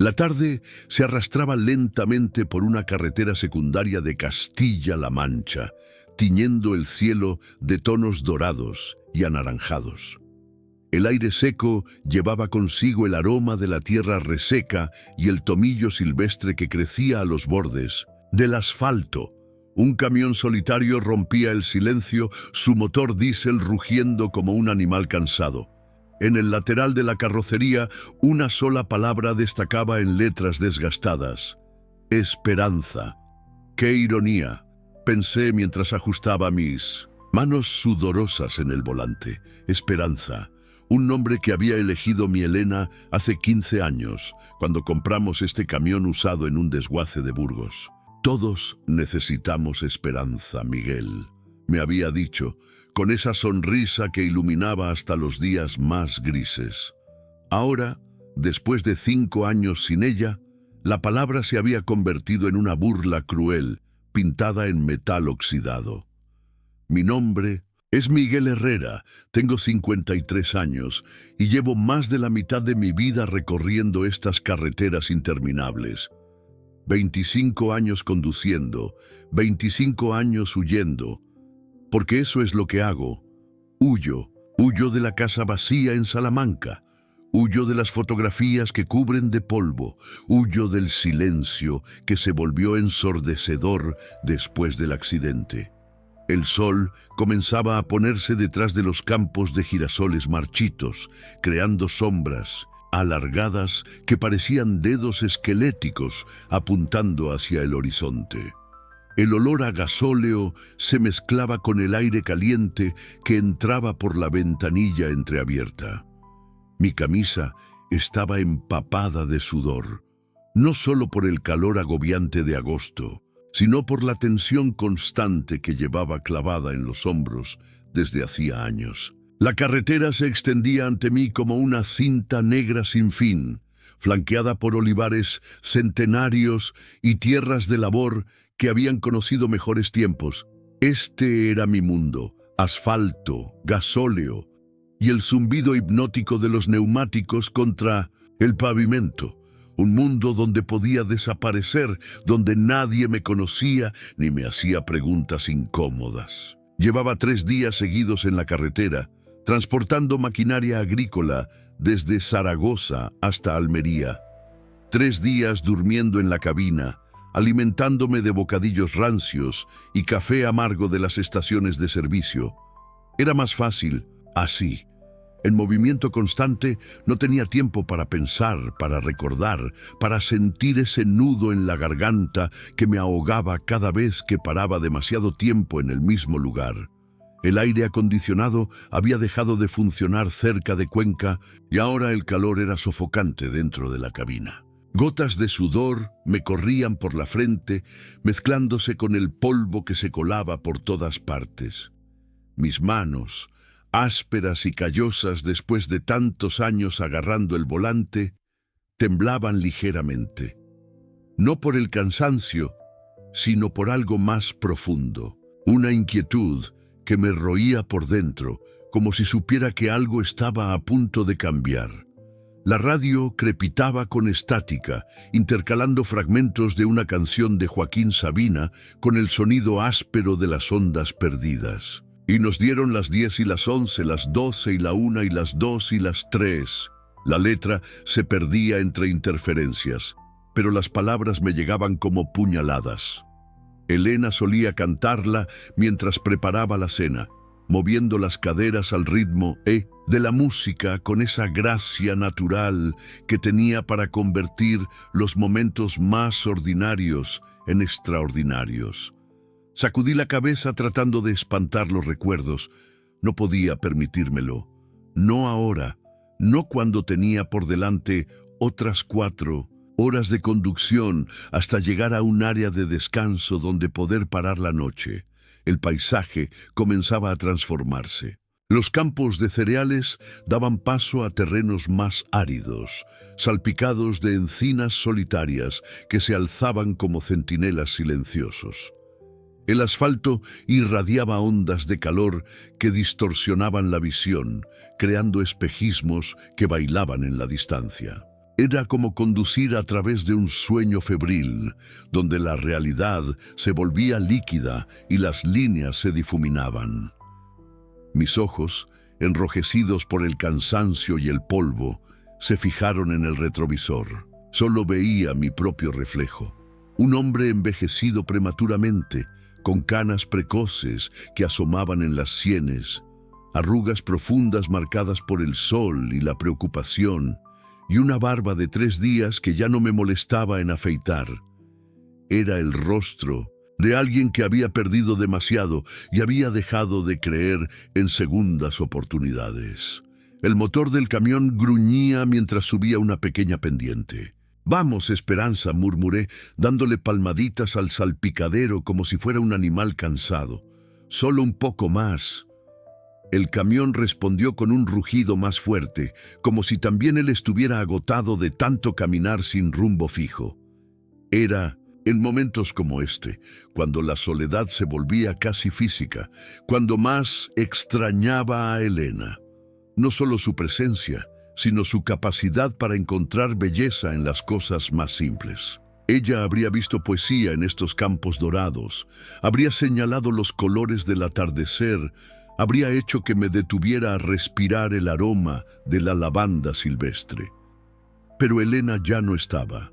La tarde se arrastraba lentamente por una carretera secundaria de Castilla-La Mancha, tiñendo el cielo de tonos dorados y anaranjados. El aire seco llevaba consigo el aroma de la tierra reseca y el tomillo silvestre que crecía a los bordes del asfalto. Un camión solitario rompía el silencio, su motor diésel rugiendo como un animal cansado. En el lateral de la carrocería, una sola palabra destacaba en letras desgastadas: esperanza. ¡Qué ironía!, pensé mientras ajustaba mis manos sudorosas en el volante. Esperanza, un nombre que había elegido mi Elena hace 15 años, cuando compramos este camión usado en un desguace de Burgos. Todos necesitamos esperanza, Miguel, me había dicho, con esa sonrisa que iluminaba hasta los días más grises. Ahora, después de 5 años sin ella, la palabra se había convertido en una burla cruel, pintada en metal oxidado. Mi nombre es Miguel Herrera, tengo 53 años y llevo más de la mitad de mi vida recorriendo estas carreteras interminables. 25 años conduciendo, 25 años huyendo, porque eso es lo que hago. Huyo de la casa vacía en Salamanca, huyo de las fotografías que cubren de polvo, huyo del silencio que se volvió ensordecedor después del accidente. El sol comenzaba a ponerse detrás de los campos de girasoles marchitos, creando sombras alargadas que parecían dedos esqueléticos apuntando hacia el horizonte. El olor a gasóleo se mezclaba con el aire caliente que entraba por la ventanilla entreabierta. Mi camisa estaba empapada de sudor, no solo por el calor agobiante de agosto, sino por la tensión constante que llevaba clavada en los hombros desde hacía años. La carretera se extendía ante mí como una cinta negra sin fin, flanqueada por olivares centenarios y tierras de labor que habían conocido mejores tiempos. Este era mi mundo: asfalto, gasóleo y el zumbido hipnótico de los neumáticos contra el pavimento. Un mundo donde podía desaparecer, donde nadie me conocía ni me hacía preguntas incómodas. Llevaba 3 días seguidos en la carretera, transportando maquinaria agrícola desde Zaragoza hasta Almería. 3 días durmiendo en la cabina, alimentándome de bocadillos rancios y café amargo de las estaciones de servicio. Era más fácil así. En movimiento constante, no tenía tiempo para pensar, para recordar, para sentir ese nudo en la garganta que me ahogaba cada vez que paraba demasiado tiempo en el mismo lugar. El aire acondicionado había dejado de funcionar cerca de Cuenca y ahora el calor era sofocante dentro de la cabina. Gotas de sudor me corrían por la frente, mezclándose con el polvo que se colaba por todas partes. Mis manos, ásperas y callosas después de tantos años agarrando el volante, temblaban ligeramente. No por el cansancio, sino por algo más profundo, una inquietud que me roía por dentro, como si supiera que algo estaba a punto de cambiar. La radio crepitaba con estática, intercalando fragmentos de una canción de Joaquín Sabina con el sonido áspero de las ondas perdidas. Y nos dieron las 10 y las 11, las 12 y la 1 y las 2 y las 3. La letra se perdía entre interferencias, pero las palabras me llegaban como puñaladas. Elena solía cantarla mientras preparaba la cena, moviendo las caderas al ritmo de la música con esa gracia natural que tenía para convertir los momentos más ordinarios en extraordinarios. Sacudí la cabeza tratando de espantar los recuerdos. No podía permitírmelo. No ahora, no cuando tenía por delante otras 4 horas de conducción hasta llegar a un área de descanso donde poder parar la noche. El paisaje comenzaba a transformarse. Los campos de cereales daban paso a terrenos más áridos, salpicados de encinas solitarias que se alzaban como centinelas silenciosos. El asfalto irradiaba ondas de calor que distorsionaban la visión, creando espejismos que bailaban en la distancia. Era como conducir a través de un sueño febril, donde la realidad se volvía líquida y las líneas se difuminaban. Mis ojos, enrojecidos por el cansancio y el polvo, se fijaron en el retrovisor. Solo veía mi propio reflejo. Un hombre envejecido prematuramente, con canas precoces que asomaban en las sienes, arrugas profundas marcadas por el sol y la preocupación, y una barba de 3 días que ya no me molestaba en afeitar. Era el rostro de alguien que había perdido demasiado y había dejado de creer en segundas oportunidades. El motor del camión gruñía mientras subía una pequeña pendiente. «Vamos, Esperanza», murmuré, dándole palmaditas al salpicadero como si fuera un animal cansado. «Solo un poco más». El camión respondió con un rugido más fuerte, como si también él estuviera agotado de tanto caminar sin rumbo fijo. Era en momentos como este, cuando la soledad se volvía casi física, cuando más extrañaba a Elena. No solo su presencia, sino su capacidad para encontrar belleza en las cosas más simples. Ella habría visto poesía en estos campos dorados, habría señalado los colores del atardecer, habría hecho que me detuviera a respirar el aroma de la lavanda silvestre. Pero Elena ya no estaba,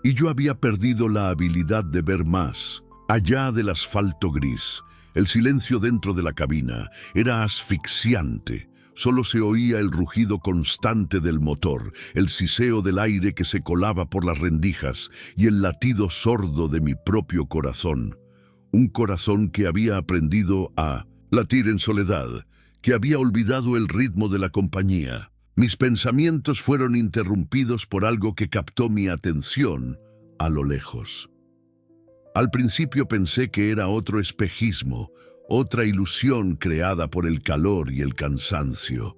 y yo había perdido la habilidad de ver más. Allá del asfalto gris, el silencio dentro de la cabina era asfixiante. Solo se oía el rugido constante del motor, el siseo del aire que se colaba por las rendijas y el latido sordo de mi propio corazón. Un corazón que había aprendido a latir en soledad, que había olvidado el ritmo de la compañía. Mis pensamientos fueron interrumpidos por algo que captó mi atención a lo lejos. Al principio pensé que era otro espejismo, otra ilusión creada por el calor y el cansancio.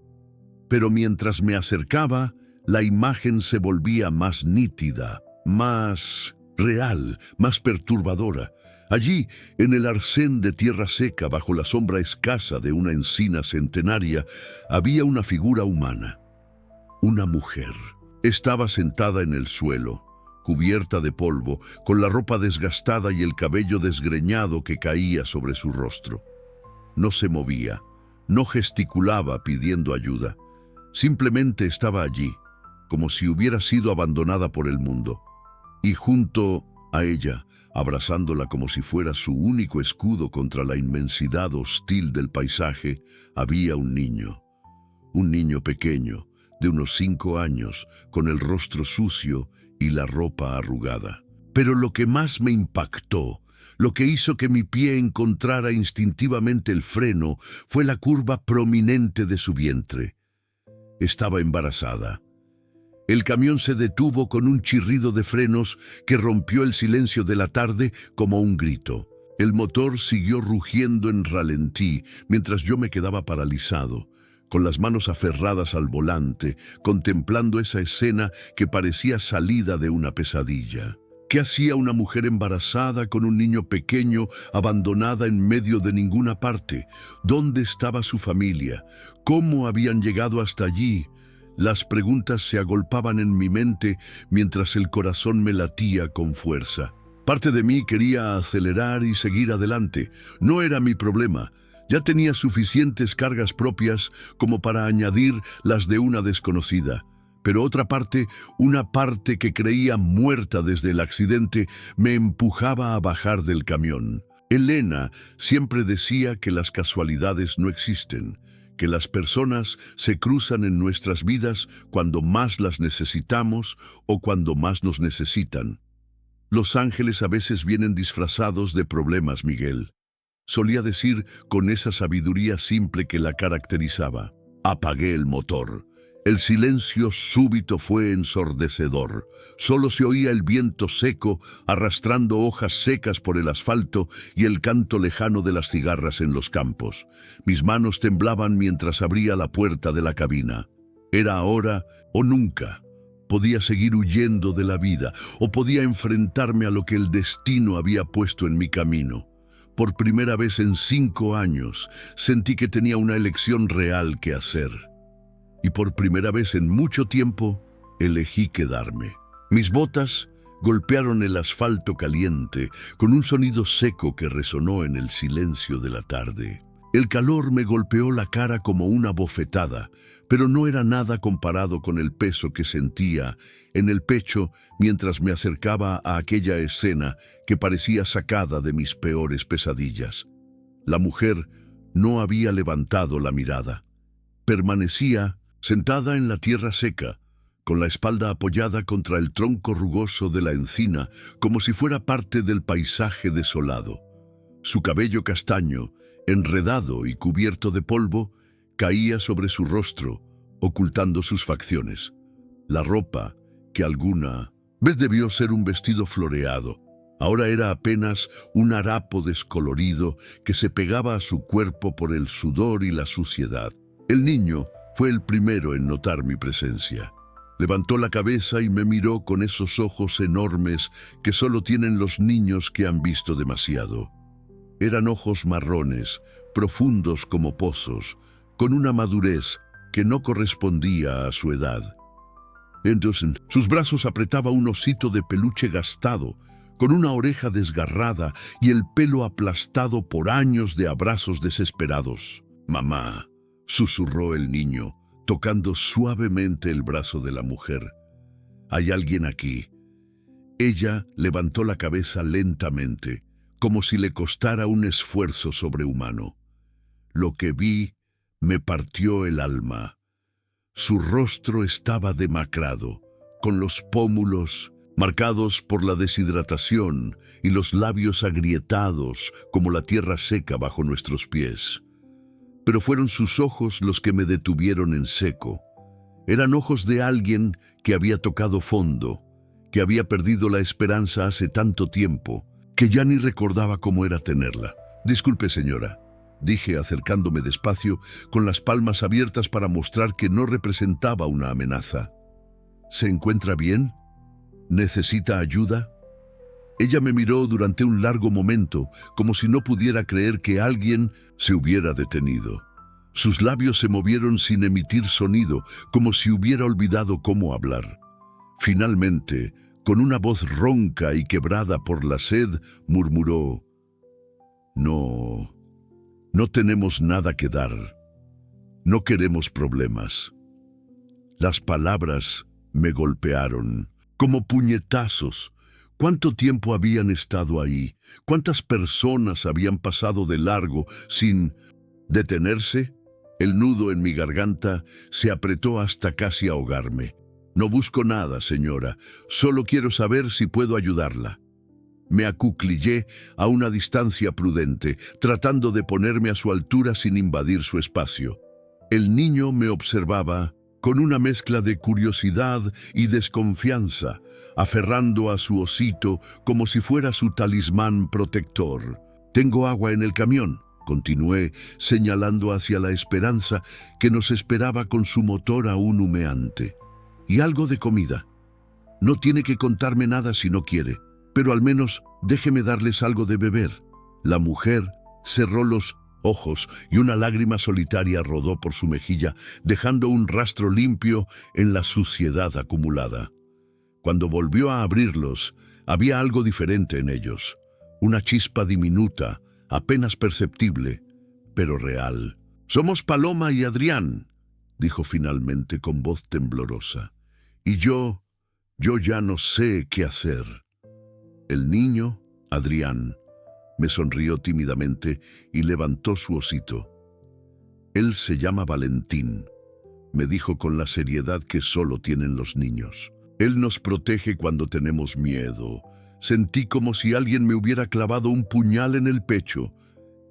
Pero mientras me acercaba, la imagen se volvía más nítida, más real, más perturbadora. Allí, en el arcén de tierra seca, bajo la sombra escasa de una encina centenaria, había una figura humana. Una mujer. Estaba sentada en el suelo, cubierta de polvo, con la ropa desgastada y el cabello desgreñado que caía sobre su rostro. No se movía, no gesticulaba pidiendo ayuda. Simplemente estaba allí, como si hubiera sido abandonada por el mundo. Y junto a ella, abrazándola como si fuera su único escudo contra la inmensidad hostil del paisaje, había un niño pequeño, de unos 5 años, con el rostro sucio y la ropa arrugada. Pero lo que más me impactó, lo que hizo que mi pie encontrara instintivamente el freno, fue la curva prominente de su vientre. Estaba embarazada. El camión se detuvo con un chirrido de frenos que rompió el silencio de la tarde como un grito. El motor siguió rugiendo en ralentí mientras yo me quedaba paralizado, con las manos aferradas al volante, contemplando esa escena que parecía salida de una pesadilla. ¿Qué hacía una mujer embarazada con un niño pequeño, abandonada en medio de ninguna parte? ¿Dónde estaba su familia? ¿Cómo habían llegado hasta allí? Las preguntas se agolpaban en mi mente mientras el corazón me latía con fuerza. Parte de mí quería acelerar y seguir adelante. No era mi problema. Ya tenía suficientes cargas propias como para añadir las de una desconocida. Pero otra parte, una parte que creía muerta desde el accidente, me empujaba a bajar del camión. Elena siempre decía que las casualidades no existen, que las personas se cruzan en nuestras vidas cuando más las necesitamos o cuando más nos necesitan. Los ángeles a veces vienen disfrazados de problemas, Miguel. Solía decir con esa sabiduría simple que la caracterizaba. Apagué el motor. El silencio súbito fue ensordecedor. Solo se oía el viento seco arrastrando hojas secas por el asfalto y el canto lejano de las cigarras en los campos. Mis manos temblaban mientras abría la puerta de la cabina. Era ahora o nunca. Podía seguir huyendo de la vida o podía enfrentarme a lo que el destino había puesto en mi camino. Por primera vez en 5 años sentí que tenía una elección real que hacer. Y por primera vez en mucho tiempo, Elegí quedarme. Mis botas golpearon el asfalto caliente con un sonido seco que resonó en el silencio de la tarde. El calor me golpeó la cara como una bofetada, pero no era nada comparado con el peso que sentía en el pecho mientras me acercaba a aquella escena que parecía sacada de mis peores pesadillas. La mujer no había levantado la mirada. Permanecía sentada en la tierra seca, con la espalda apoyada contra el tronco rugoso de la encina, como si fuera parte del paisaje desolado. Su cabello castaño, enredado y cubierto de polvo, caía sobre su rostro, ocultando sus facciones. La ropa, que alguna vez debió ser un vestido floreado, ahora era apenas un harapo descolorido que se pegaba a su cuerpo por el sudor y la suciedad. El niño fue el primero en notar mi presencia. Levantó la cabeza y me miró con esos ojos enormes que solo tienen los niños que han visto demasiado. Eran ojos marrones, profundos como pozos, con una madurez que no correspondía a su edad. Entonces, sus brazos apretaba un osito de peluche gastado, con una oreja desgarrada y el pelo aplastado por años de abrazos desesperados. «Mamá», susurró el niño, tocando suavemente el brazo de la mujer. «Hay alguien aquí». Ella levantó la cabeza lentamente, como si le costara un esfuerzo sobrehumano. Lo que vi me partió el alma. Su rostro estaba demacrado, con los pómulos marcados por la deshidratación y los labios agrietados como la tierra seca bajo nuestros pies. Pero fueron sus ojos los que me detuvieron en seco. Eran ojos de alguien que había tocado fondo, que había perdido la esperanza hace tanto tiempo, que ya ni recordaba cómo era tenerla. «Disculpe, señora», dije acercándome despacio, con las palmas abiertas para mostrar que no representaba una amenaza. «¿Se encuentra bien? ¿Necesita ayuda?» Ella me miró durante un largo momento, como si no pudiera creer que alguien se hubiera detenido. Sus labios se movieron sin emitir sonido, como si hubiera olvidado cómo hablar. Finalmente, con una voz ronca y quebrada por la sed, murmuró: No tenemos nada que dar. No queremos problemas». Las palabras me golpearon, como puñetazos. ¿Cuánto tiempo habían estado ahí? ¿Cuántas personas habían pasado de largo sin detenerse? El nudo en mi garganta se apretó hasta casi ahogarme. «No busco nada, señora. Solo quiero saber si puedo ayudarla». Me acuclillé a una distancia prudente, tratando de ponerme a su altura sin invadir su espacio. El niño me observaba con una mezcla de curiosidad y desconfianza, aferrando a su osito como si fuera su talismán protector. «Tengo agua en el camión», continué, señalando hacia la Esperanza que nos esperaba con su motor aún humeante. «Y algo de comida. No tiene que contarme nada si no quiere, pero al menos déjeme darles algo de beber». La mujer cerró los ojos y una lágrima solitaria rodó por su mejilla, dejando un rastro limpio en la suciedad acumulada. Cuando volvió a abrirlos, había algo diferente en ellos. Una chispa diminuta, apenas perceptible, pero real. «Somos Paloma y Adrián», dijo finalmente con voz temblorosa. «Y yo ya no sé qué hacer». El niño, Adrián, me sonrió tímidamente y levantó su osito. «Él se llama Valentín», me dijo con la seriedad que solo tienen los niños. «Él nos protege cuando tenemos miedo». Sentí como si alguien me hubiera clavado un puñal en el pecho.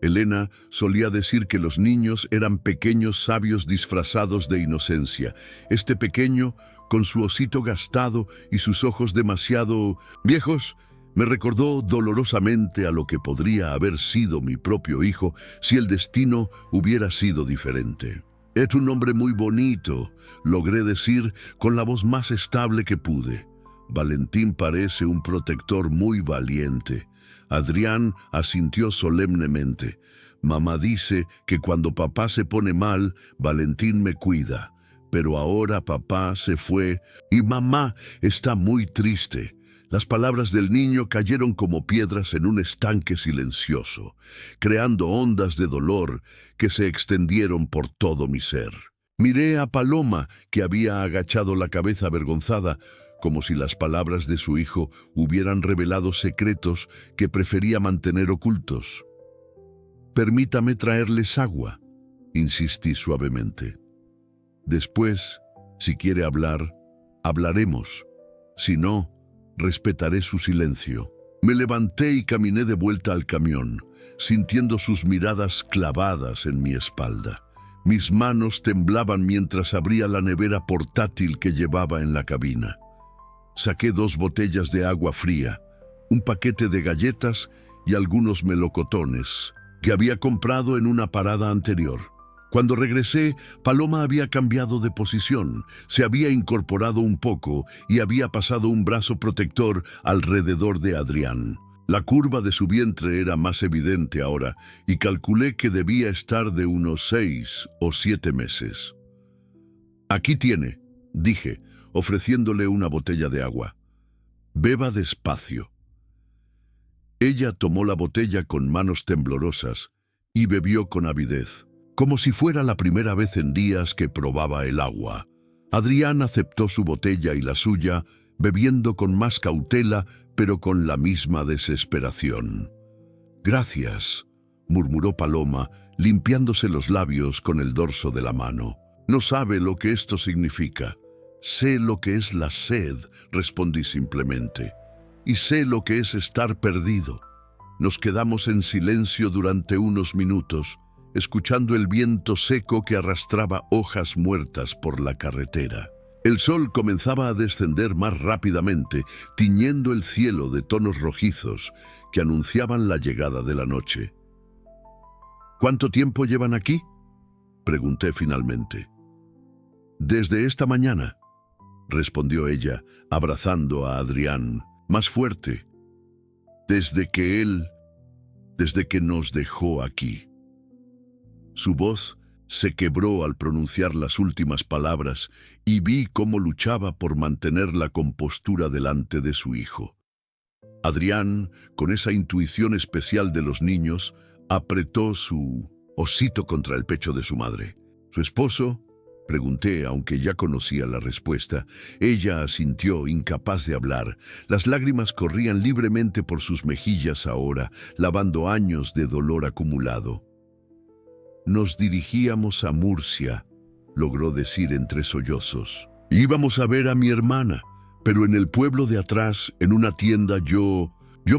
Elena solía decir que los niños eran pequeños sabios disfrazados de inocencia. Este pequeño, con su osito gastado y sus ojos demasiado viejos, me recordó dolorosamente a lo que podría haber sido mi propio hijo si el destino hubiera sido diferente. «Es un nombre muy bonito», logré decir con la voz más estable que pude. «Valentín parece un protector muy valiente». Adrián asintió solemnemente. «Mamá dice que cuando papá se pone mal, Valentín me cuida. Pero ahora papá se fue y mamá está muy triste. Las palabras del niño cayeron como piedras en un estanque silencioso, creando ondas de dolor que se extendieron por todo mi ser. Miré a Paloma, que había agachado la cabeza avergonzada, como si las palabras de su hijo hubieran revelado secretos que prefería mantener ocultos. «Permítame traerles agua», insistí suavemente. «Después, si quiere hablar, hablaremos. Si no, respetaré su silencio». Me levanté y caminé de vuelta al camión, sintiendo sus miradas clavadas en mi espalda. Mis manos temblaban mientras abría la nevera portátil que llevaba en la cabina. Saqué 2 botellas de agua fría, un paquete de galletas y algunos melocotones que había comprado en una parada anterior. Cuando regresé, Paloma había cambiado de posición, se había incorporado un poco y había pasado un brazo protector alrededor de Adrián. La curva de su vientre era más evidente ahora y calculé que debía estar de unos 6 o 7 meses. «Aquí tiene», dije, ofreciéndole una botella de agua. «Beba despacio». Ella tomó la botella con manos temblorosas y bebió con avidez, como si fuera la primera vez en días que probaba el agua. Adrián aceptó su botella y la suya, bebiendo con más cautela, pero con la misma desesperación. «Gracias», murmuró Paloma, limpiándose los labios con el dorso de la mano. «No sabe lo que esto significa». «Sé lo que es la sed», respondí simplemente. «Y sé lo que es estar perdido». Nos quedamos en silencio durante unos minutos, escuchando el viento seco que arrastraba hojas muertas por la carretera. El sol comenzaba a descender más rápidamente, tiñendo el cielo de tonos rojizos que anunciaban la llegada de la noche. «¿Cuánto tiempo llevan aquí?», pregunté finalmente. «Desde esta mañana», respondió ella, abrazando a Adrián, más fuerte. «Desde que nos dejó aquí». Su voz se quebró al pronunciar las últimas palabras y vi cómo luchaba por mantener la compostura delante de su hijo. Adrián, con esa intuición especial de los niños, apretó su osito contra el pecho de su madre. «¿Su esposo?», pregunté, aunque ya conocía la respuesta. Ella asintió, incapaz de hablar. Las lágrimas corrían libremente por sus mejillas ahora, lavando años de dolor acumulado. «Nos dirigíamos a Murcia», logró decir entre sollozos. «Íbamos a ver a mi hermana, pero en el pueblo de atrás, en una tienda, yo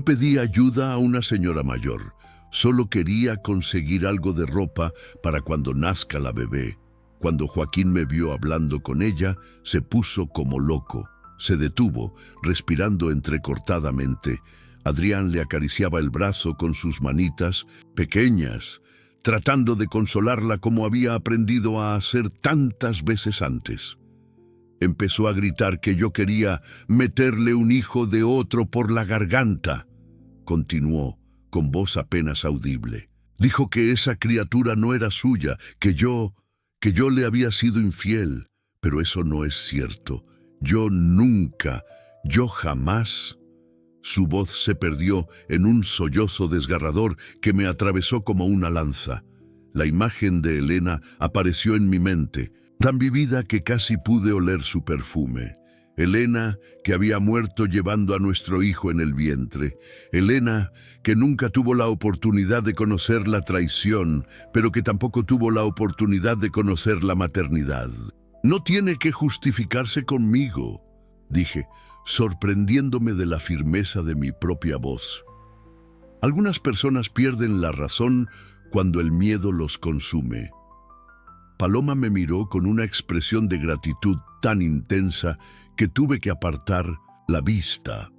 pedí ayuda a una señora mayor. Solo quería conseguir algo de ropa para cuando nazca la bebé. Cuando Joaquín me vio hablando con ella, se puso como loco. Se detuvo, respirando entrecortadamente. Adrián le acariciaba el brazo con sus manitas pequeñas, tratando de consolarla como había aprendido a hacer tantas veces antes. Empezó a gritar que yo quería meterle un hijo de otro por la garganta. Continuó, con voz apenas audible. Dijo que esa criatura no era suya, que yo le había sido infiel, pero eso no es cierto. Yo nunca, yo jamás. Su voz se perdió en un sollozo desgarrador que me atravesó como una lanza. La imagen de Elena apareció en mi mente, tan vivida que casi pude oler su perfume. Elena, que había muerto llevando a nuestro hijo en el vientre. Elena, que nunca tuvo la oportunidad de conocer la traición, pero que tampoco tuvo la oportunidad de conocer la maternidad. «No tiene que justificarse conmigo», dije, sorprendiéndome de la firmeza de mi propia voz. Algunas personas pierden la razón cuando el miedo los consume. Paloma me miró con una expresión de gratitud tan intensa que tuve que apartar la vista.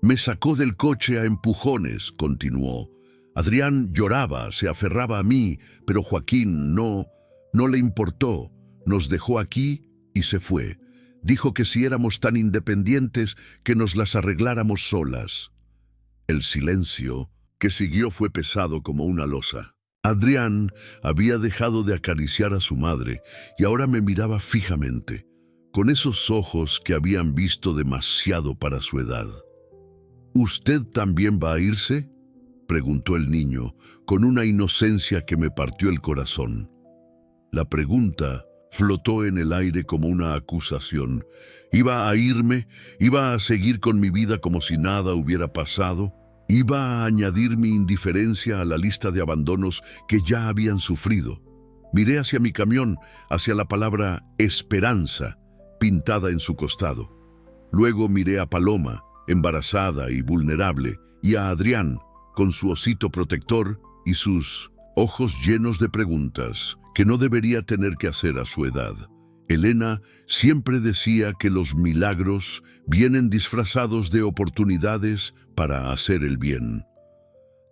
«Me sacó del coche a empujones», continuó. «Adrián lloraba, se aferraba a mí, pero Joaquín no le importó. Nos dejó aquí y se fue. Dijo que si éramos tan independientes, que nos las arregláramos solas». El silencio que siguió fue pesado como una losa. Adrián había dejado de acariciar a su madre y ahora me miraba fijamente, con esos ojos que habían visto demasiado para su edad. ¿Usted también va a irse?, preguntó el niño, con una inocencia que me partió el corazón. La pregunta flotó en el aire como una acusación. ¿Iba a irme? ¿Iba a seguir con mi vida como si nada hubiera pasado? ¿Iba a añadir mi indiferencia a la lista de abandonos que ya habían sufrido? Miré hacia mi camión, hacia la palabra esperanza, pintada en su costado. Luego miré a Paloma, embarazada y vulnerable, y a Adrián, con su osito protector y sus ojos llenos de preguntas que no debería tener que hacer a su edad. Elena siempre decía que los milagros vienen disfrazados de oportunidades para hacer el bien.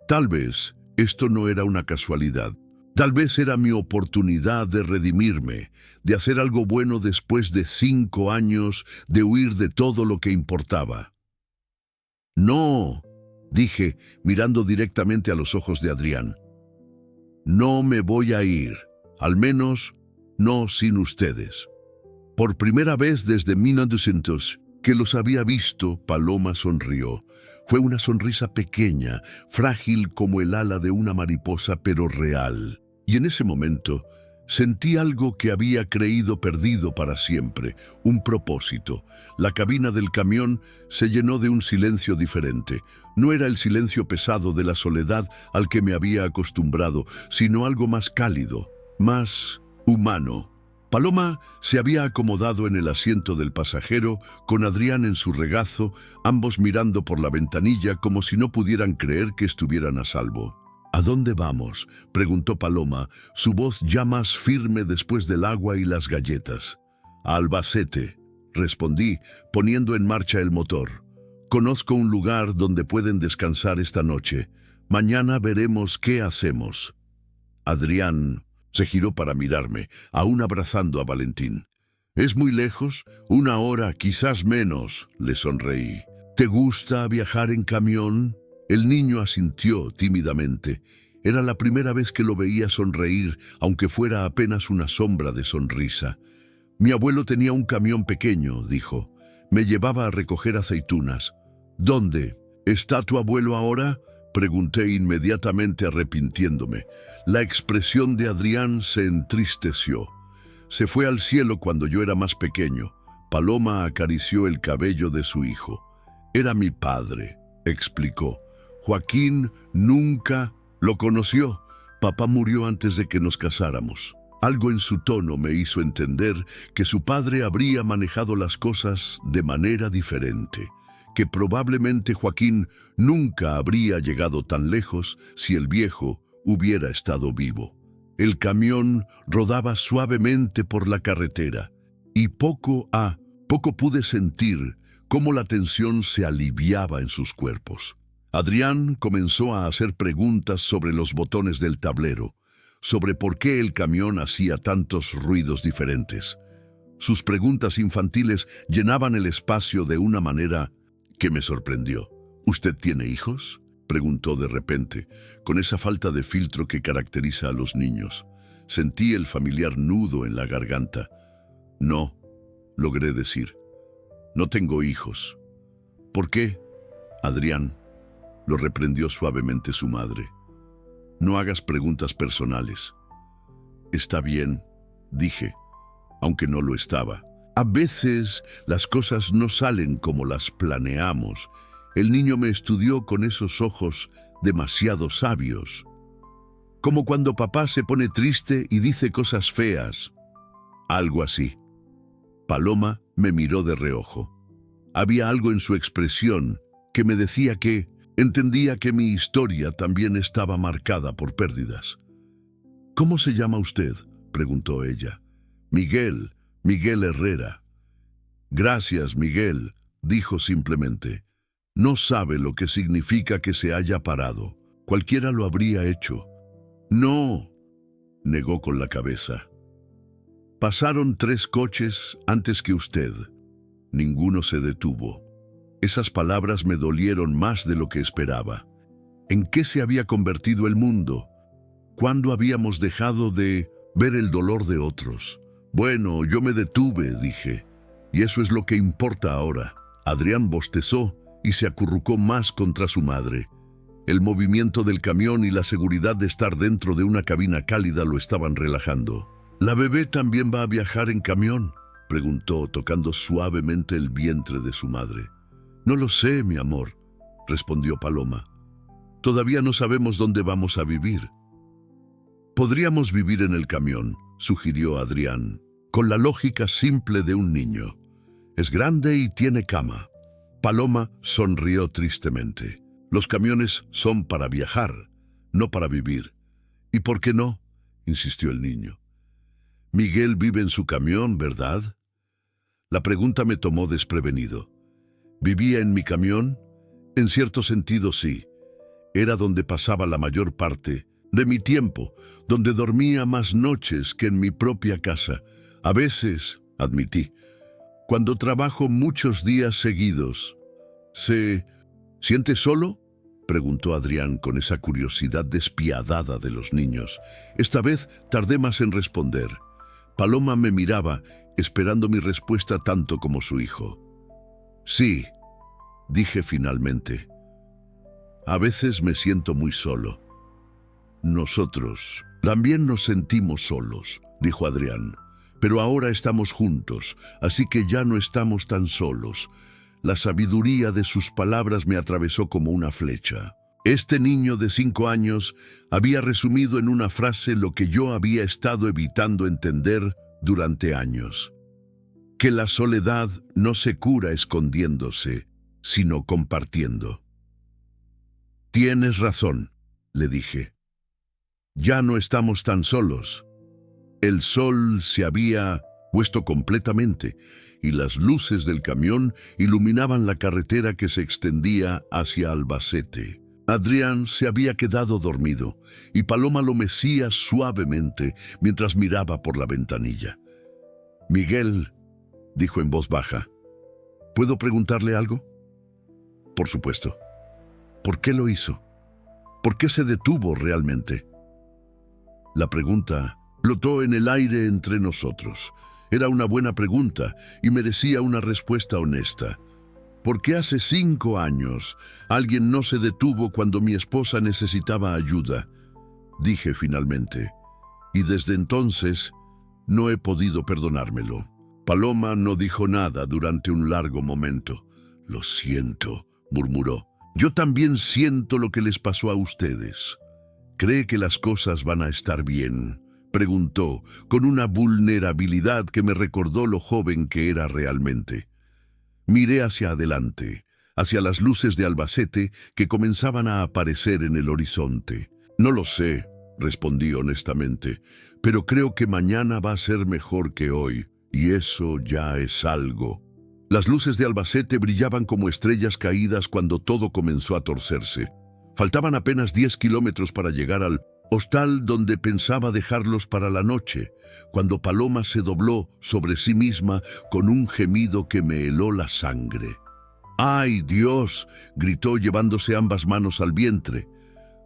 Tal vez esto no era una casualidad. Tal vez era mi oportunidad de redimirme, de hacer algo bueno después de 5 años de huir de todo lo que importaba. No, dije, mirando directamente a los ojos de Adrián. No me voy a ir, al menos no sin ustedes. Por primera vez desde 1900 que los había visto, Paloma sonrió. Fue una sonrisa pequeña, frágil como el ala de una mariposa, pero real. Y en ese momento sentí algo que había creído perdido para siempre, un propósito. La cabina del camión se llenó de un silencio diferente. No era el silencio pesado de la soledad al que me había acostumbrado, sino algo más cálido, más humano. Paloma se había acomodado en el asiento del pasajero, con Adrián en su regazo, ambos mirando por la ventanilla como si no pudieran creer que estuvieran a salvo. ¿A dónde vamos?, preguntó Paloma, su voz ya más firme después del agua y las galletas. A Albacete, respondí, poniendo en marcha el motor. Conozco un lugar donde pueden descansar esta noche. Mañana veremos qué hacemos. Adrián se giró para mirarme, aún abrazando a Valentín. ¿Es muy lejos? 1 hora, quizás menos, le sonreí. ¿Te gusta viajar en camión? El niño asintió tímidamente. Era la primera vez que lo veía sonreír, aunque fuera apenas una sombra de sonrisa. Mi abuelo tenía un camión pequeño, dijo. Me llevaba a recoger aceitunas. ¿Dónde? ¿Está tu abuelo ahora?, pregunté inmediatamente, arrepintiéndome. La expresión de Adrián se entristeció. Se fue al cielo cuando yo era más pequeño. Paloma acarició el cabello de su hijo. Era mi padre, explicó. Joaquín nunca lo conoció. Papá murió antes de que nos casáramos. Algo en su tono me hizo entender que su padre habría manejado las cosas de manera diferente, que probablemente Joaquín nunca habría llegado tan lejos si el viejo hubiera estado vivo. El camión rodaba suavemente por la carretera y poco a poco pude sentir cómo la tensión se aliviaba en sus cuerpos. Adrián comenzó a hacer preguntas sobre los botones del tablero, sobre por qué el camión hacía tantos ruidos diferentes. Sus preguntas infantiles llenaban el espacio de una manera que me sorprendió. ¿Usted tiene hijos?, preguntó de repente, con esa falta de filtro que caracteriza a los niños. Sentí el familiar nudo en la garganta. No, logré decir. No tengo hijos. ¿Por qué? Adrián, lo reprendió suavemente su madre. No hagas preguntas personales. Está bien, dije, aunque no lo estaba. A veces las cosas no salen como las planeamos. El niño me estudió con esos ojos demasiado sabios. Como cuando papá se pone triste y dice cosas feas. Algo así. Paloma me miró de reojo. Había algo en su expresión que me decía que entendía que mi historia también estaba marcada por pérdidas. ¿Cómo se llama usted?, preguntó ella. Miguel Herrera. Gracias, Miguel, dijo simplemente. No sabe lo que significa que se haya parado. Cualquiera lo habría hecho. No, negó con la cabeza. Pasaron 3 coches antes que usted. Ninguno se detuvo. Esas palabras me dolieron más de lo que esperaba. ¿En qué se había convertido el mundo? ¿cuándo habíamos dejado de ver el dolor de otros? Bueno, yo me detuve, dije, y eso es lo que importa ahora. Adrián bostezó y se acurrucó más contra su madre. El movimiento del camión y la seguridad de estar dentro de una cabina cálida lo estaban relajando. ¿La bebé también va a viajar en camión?, preguntó, tocando suavemente el vientre de su madre. No lo sé, mi amor, respondió Paloma. Todavía no sabemos dónde vamos a vivir. Podríamos vivir en el camión, sugirió Adrián, con la lógica simple de un niño. Es grande y tiene cama. Paloma sonrió tristemente. Los camiones son para viajar, no para vivir. ¿Y por qué no?, insistió el niño. Miguel vive en su camión, ¿verdad? La pregunta me tomó desprevenido. ¿Vivía en mi camión? En cierto sentido, sí. Era donde pasaba la mayor parte de mi tiempo, donde dormía más noches que en mi propia casa. A veces, admití, cuando trabajo muchos días seguidos. ¿Se siente solo?, preguntó Adrián con esa curiosidad despiadada de los niños. Esta vez tardé más en responder. Paloma me miraba, esperando mi respuesta tanto como su hijo. Sí, dije finalmente. A veces me siento muy solo. Nosotros también nos sentimos solos, dijo Adrián. Pero ahora estamos juntos, así que ya no estamos tan solos. La sabiduría de sus palabras me atravesó como una flecha. Este niño de 5 años había resumido en una frase lo que yo había estado evitando entender durante años. Que la soledad no se cura escondiéndose, sino compartiendo. Tienes razón, le dije. Ya no estamos tan solos. El sol se había puesto completamente y las luces del camión iluminaban la carretera que se extendía hacia Albacete. Adrián se había quedado dormido y Paloma lo mecía suavemente mientras miraba por la ventanilla. Miguel, dijo en voz baja, ¿puedo preguntarle algo? Por supuesto. ¿Por qué lo hizo? ¿Por qué se detuvo realmente? La pregunta flotó en el aire entre nosotros. Era una buena pregunta y merecía una respuesta honesta. ¿Por qué hace 5 años alguien no se detuvo cuando mi esposa necesitaba ayuda? Dije finalmente. Y desde entonces no he podido perdonármelo. Paloma no dijo nada durante un largo momento. Lo siento, murmuró. Yo también siento lo que les pasó a ustedes. ¿Cree que las cosas van a estar bien?, preguntó, con una vulnerabilidad que me recordó lo joven que era realmente. Miré hacia adelante, hacia las luces de Albacete que comenzaban a aparecer en el horizonte. No lo sé, respondí honestamente, pero creo que mañana va a ser mejor que hoy, y eso ya es algo. Las luces de Albacete brillaban como estrellas caídas cuando todo comenzó a torcerse. Faltaban apenas 10 kilómetros para llegar al hostal donde pensaba dejarlos para la noche, cuando Paloma se dobló sobre sí misma con un gemido que me heló la sangre. ¡Ay, Dios!, gritó llevándose ambas manos al vientre.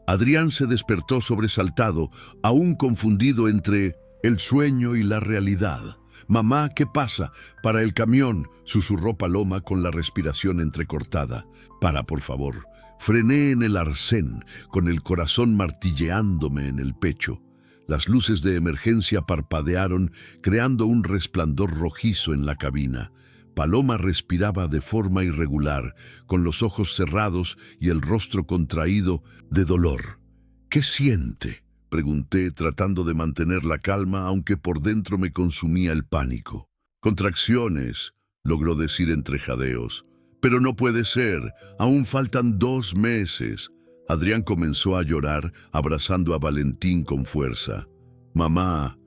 Adrián se despertó sobresaltado, aún confundido entre el sueño y la realidad. «Mamá, ¿qué pasa?» «Para el camión», susurró Paloma con la respiración entrecortada. «Para, por favor». Frené en el arcén, con el corazón martilleándome en el pecho. Las luces de emergencia parpadearon, creando un resplandor rojizo en la cabina. Paloma respiraba de forma irregular, con los ojos cerrados y el rostro contraído de dolor. «¿Qué siente?», pregunté, tratando de mantener la calma, aunque por dentro me consumía el pánico. «Contracciones», logró decir entre jadeos. «Pero no puede ser, aún faltan 2 meses». Adrián comenzó a llorar, abrazando a Valentín con fuerza. «Mamá,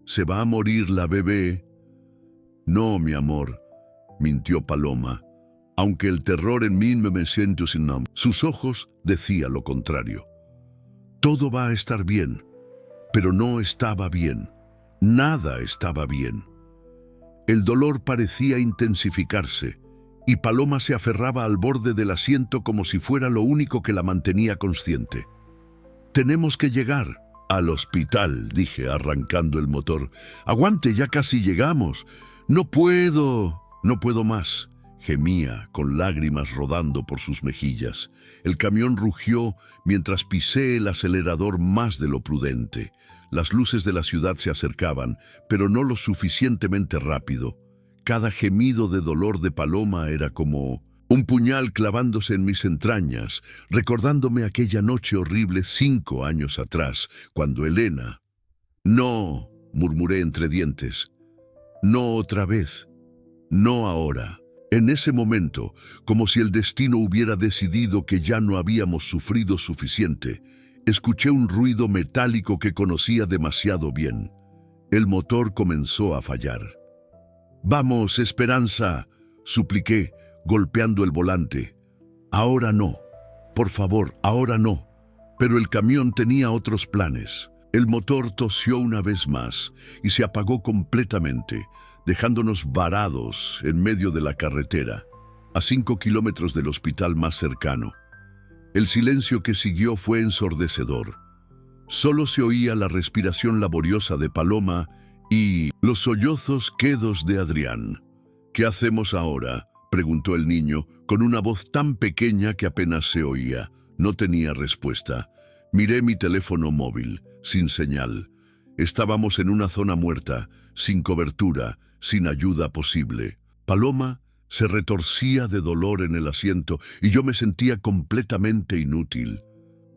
¿se va a morir la bebé?» «No, mi amor», mintió Paloma, aunque el terror en mí me siento sin nombre. Sus ojos decían lo contrario. «Todo va a estar bien», pero no estaba bien. Nada estaba bien. El dolor parecía intensificarse, y Paloma se aferraba al borde del asiento como si fuera lo único que la mantenía consciente. «Tenemos que llegar», Al hospital, dije, arrancando el motor. Aguante, ya casi llegamos. No puedo más. Gemía, con lágrimas rodando por sus mejillas. El camión rugió mientras pisé el acelerador más de lo prudente. Las luces de la ciudad se acercaban, pero no lo suficientemente rápido. Cada gemido de dolor de Paloma era como un puñal clavándose en mis entrañas, recordándome aquella noche horrible 5 años atrás, cuando Elena... No, murmuré entre dientes. No otra vez. No ahora. En ese momento, como si el destino hubiera decidido que ya no habíamos sufrido suficiente, escuché un ruido metálico que conocía demasiado bien. El motor comenzó a fallar. «Vamos, Esperanza», supliqué, golpeando el volante. «Ahora no. Por favor, ahora no». Pero el camión tenía otros planes. El motor tosió una vez más y se apagó completamente, dejándonos varados en medio de la carretera, a 5 kilómetros del hospital más cercano. El silencio que siguió fue ensordecedor. Solo se oía la respiración laboriosa de Paloma y los sollozos quedos de Adrián. «¿Qué hacemos ahora?», preguntó el niño, con una voz tan pequeña que apenas se oía. No tenía respuesta. Miré mi teléfono móvil, sin señal. Estábamos en una zona muerta, sin cobertura, sin ayuda posible. Paloma se retorcía de dolor en el asiento y yo me sentía completamente inútil.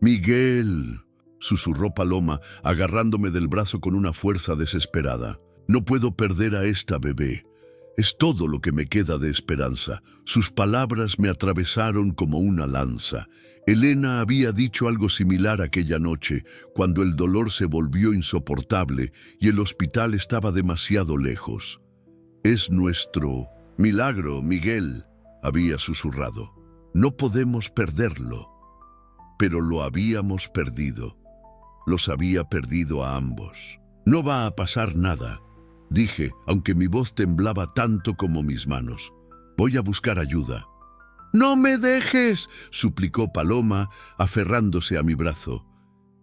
«Miguel», susurró Paloma, agarrándome del brazo con una fuerza desesperada. «No puedo perder a esta bebé. Es todo lo que me queda de esperanza». Sus palabras me atravesaron como una lanza. Elena había dicho algo similar aquella noche, cuando el dolor se volvió insoportable y el hospital estaba demasiado lejos. «Es nuestro milagro, Miguel», había susurrado. «No podemos perderlo». Pero lo habíamos perdido. Los había perdido a ambos. «No va a pasar nada», dije, aunque mi voz temblaba tanto como mis manos. «Voy a buscar ayuda». «No me dejes», suplicó Paloma, aferrándose a mi brazo.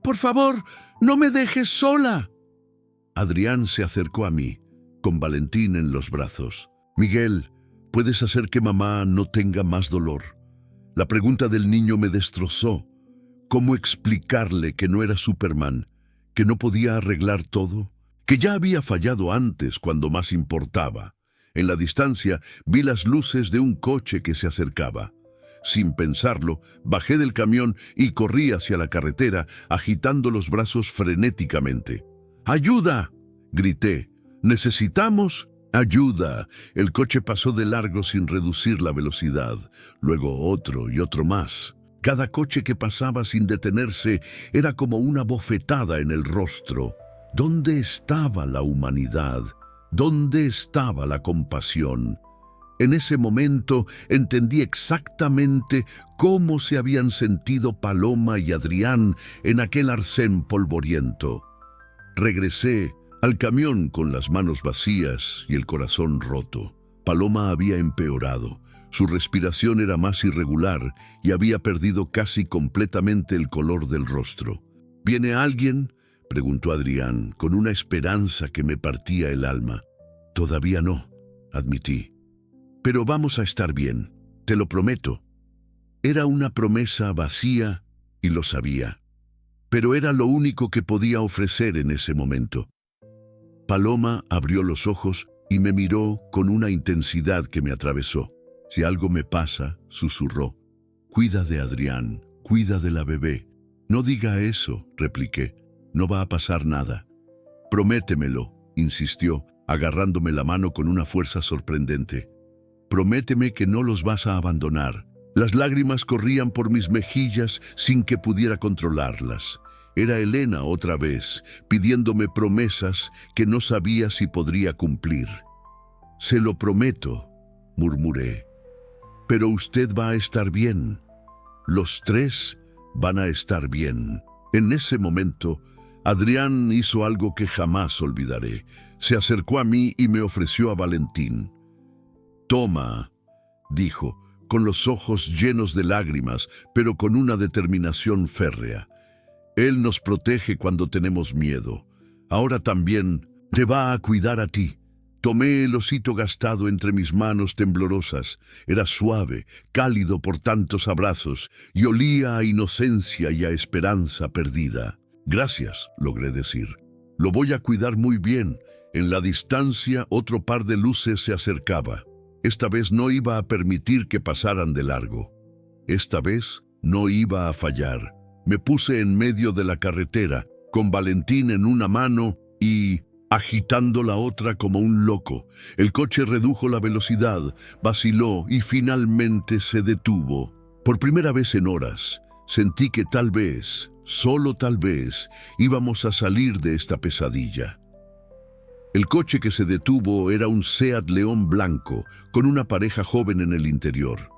«Por favor, no me dejes sola». Adrián se acercó a mí, con Valentín en los brazos. «Miguel, ¿puedes hacer que mamá no tenga más dolor?». La pregunta del niño me destrozó. ¿Cómo explicarle que no era Superman, que no podía arreglar todo, que ya había fallado antes cuando más importaba? En la distancia vi las luces de un coche que se acercaba. Sin pensarlo, bajé del camión y corrí hacia la carretera, agitando los brazos frenéticamente. «¡Ayuda!», grité. «¡Necesitamos ayuda!». El coche pasó de largo sin reducir la velocidad, luego otro y otro más. Cada coche que pasaba sin detenerse era como una bofetada en el rostro. ¿Dónde estaba la humanidad? ¿Dónde estaba la compasión? En ese momento entendí exactamente cómo se habían sentido Paloma y Adrián en aquel arcén polvoriento. Regresé al camión con las manos vacías y el corazón roto. Paloma había empeorado. Su respiración era más irregular y había perdido casi completamente el color del rostro. «¿Viene alguien?», preguntó Adrián, con una esperanza que me partía el alma. «Todavía no», admití. «Pero vamos a estar bien, te lo prometo». Era una promesa vacía y lo sabía, pero era lo único que podía ofrecer en ese momento. Paloma abrió los ojos y me miró con una intensidad que me atravesó. «Si algo me pasa», susurró, «cuida de Adrián, cuida de la bebé». «No diga eso», repliqué. «No va a pasar nada». «Prométemelo», insistió, agarrándome la mano con una fuerza sorprendente. «Prométeme que no los vas a abandonar». Las lágrimas corrían por mis mejillas sin que pudiera controlarlas. Era Elena otra vez, pidiéndome promesas que no sabía si podría cumplir. «Se lo prometo», murmuré. «Pero usted va a estar bien. Los 3 van a estar bien». En ese momento, Adrián hizo algo que jamás olvidaré. Se acercó a mí y me ofreció a Valentín. «Toma», dijo, con los ojos llenos de lágrimas, pero con una determinación férrea. Él nos protege cuando tenemos miedo. Ahora también te va a cuidar a ti. Tomé el osito gastado entre mis manos temblorosas. Era suave, cálido por tantos abrazos, y olía a inocencia y a esperanza perdida. Gracias, logré decir. Lo voy a cuidar muy bien. En la distancia, otro par de luces se acercaba. Esta vez no iba a permitir que pasaran de largo. Esta vez no iba a fallar. Me puse en medio de la carretera, con Valentín en una mano y agitando la otra como un loco. El coche redujo la velocidad, vaciló y finalmente se detuvo. Por primera vez en horas, sentí que tal vez, solo tal vez, íbamos a salir de esta pesadilla. El coche que se detuvo era un Seat León blanco, con una pareja joven en el interior.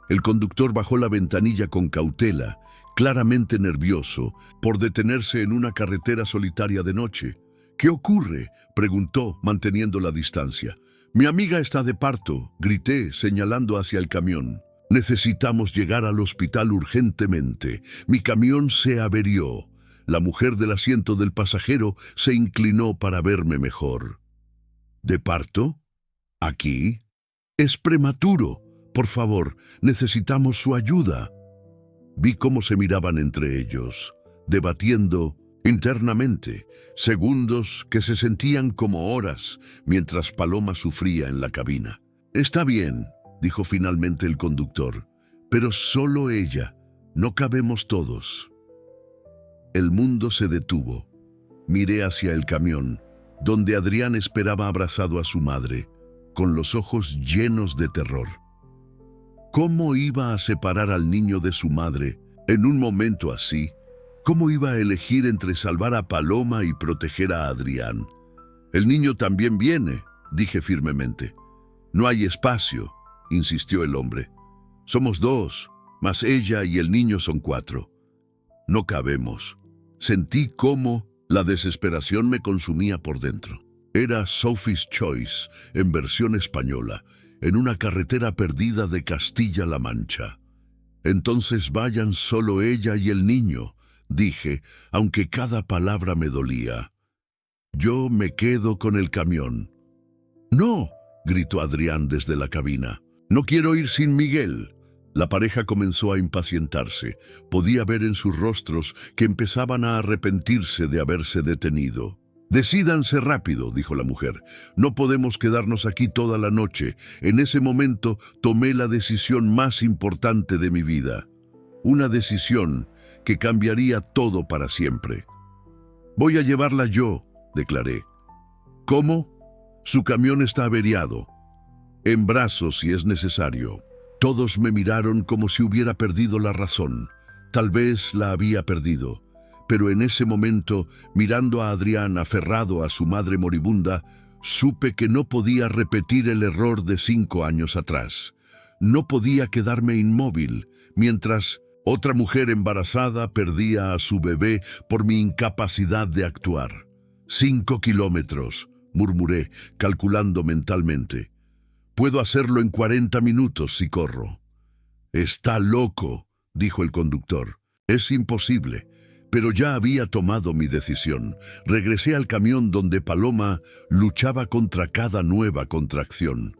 El conductor bajó la ventanilla con cautela, claramente nervioso, por detenerse en una carretera solitaria de noche. «¿Qué ocurre?», preguntó, manteniendo la distancia. «Mi amiga está de parto», grité, señalando hacia el camión. «Necesitamos llegar al hospital urgentemente. Mi camión se averió». La mujer del asiento del pasajero se inclinó para verme mejor. «¿De parto? ¿Aquí? Es prematuro. Por favor, necesitamos su ayuda». Vi cómo se miraban entre ellos, debatiendo internamente, segundos que se sentían como horas, mientras Paloma sufría en la cabina. «Está bien», dijo finalmente el conductor, «pero solo ella. No cabemos todos». El mundo se detuvo. Miré hacia el camión, donde Adrián esperaba abrazado a su madre, con los ojos llenos de terror. ¿Cómo iba a separar al niño de su madre en un momento así? ¿Cómo iba a elegir entre salvar a Paloma y proteger a Adrián? «El niño también viene», dije firmemente. «No hay espacio», insistió el hombre. «Somos 2, más ella y el niño son 4. No cabemos». Sentí cómo la desesperación me consumía por dentro. Era Sophie's Choice, en versión española, en una carretera perdida de Castilla-La Mancha. «Entonces vayan solo ella y el niño», dije, aunque cada palabra me dolía. «Yo me quedo con el camión». «No», gritó Adrián desde la cabina. «No quiero ir sin Miguel». La pareja comenzó a impacientarse. Podía ver en sus rostros que empezaban a arrepentirse de haberse detenido. «Decídanse rápido», dijo la mujer. «No podemos quedarnos aquí toda la noche». En ese momento tomé la decisión más importante de mi vida. Una decisión que cambiaría todo para siempre. «Voy a llevarla yo», declaré. «¿Cómo?» «Su camión está averiado. En brazos si es necesario». Todos me miraron como si hubiera perdido la razón. Tal vez la había perdido. Pero en ese momento, mirando a Adrián aferrado a su madre moribunda, supe que no podía repetir el error de 5 años atrás. No podía quedarme inmóvil, mientras otra mujer embarazada perdía a su bebé por mi incapacidad de actuar. 5 kilómetros, murmuré, calculando mentalmente. «Puedo hacerlo en 40 minutos si corro». «Está loco», dijo el conductor. «Es imposible». Pero ya había tomado mi decisión. Regresé al camión donde Paloma luchaba contra cada nueva contracción.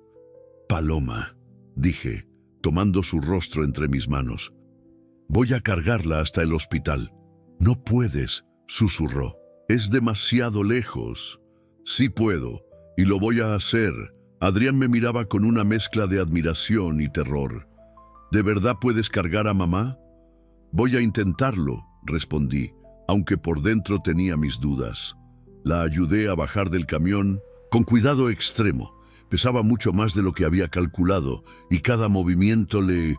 «Paloma», dije, tomando su rostro entre mis manos. «Voy a cargarla hasta el hospital». «No puedes», susurró. «Es demasiado lejos». «Sí puedo, y lo voy a hacer». Adrián me miraba con una mezcla de admiración y terror. «¿De verdad puedes cargar a mamá?» «Voy a intentarlo», respondí, aunque por dentro tenía mis dudas. La ayudé a bajar del camión con cuidado extremo. Pesaba mucho más de lo que había calculado y cada movimiento le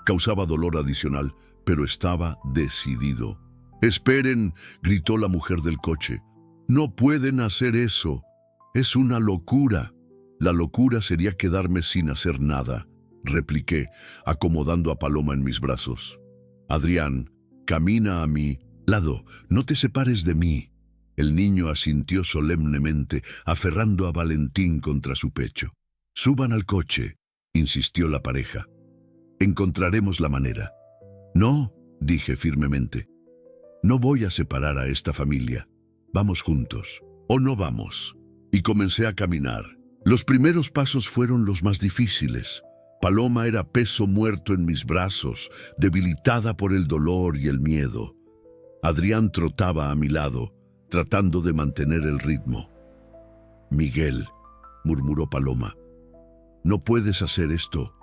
causaba dolor adicional, pero estaba decidido. «Esperen», gritó la mujer del coche. «No pueden hacer eso. Es una locura». «La locura sería quedarme sin hacer nada», repliqué, acomodando a Paloma en mis brazos. «Adrián, camina a mi lado, no te separes de mí». El niño asintió solemnemente, aferrando a Valentín contra su pecho. «Suban al coche», insistió la pareja. «Encontraremos la manera». «No», dije firmemente. No voy a separar a esta familia. Vamos juntos. ¿O no vamos? Y comencé a caminar. Los primeros pasos fueron los más difíciles. Paloma era peso muerto en mis brazos, debilitada por el dolor y el miedo. Adrián trotaba a mi lado, tratando de mantener el ritmo. «Miguel», murmuró Paloma, «no puedes hacer esto.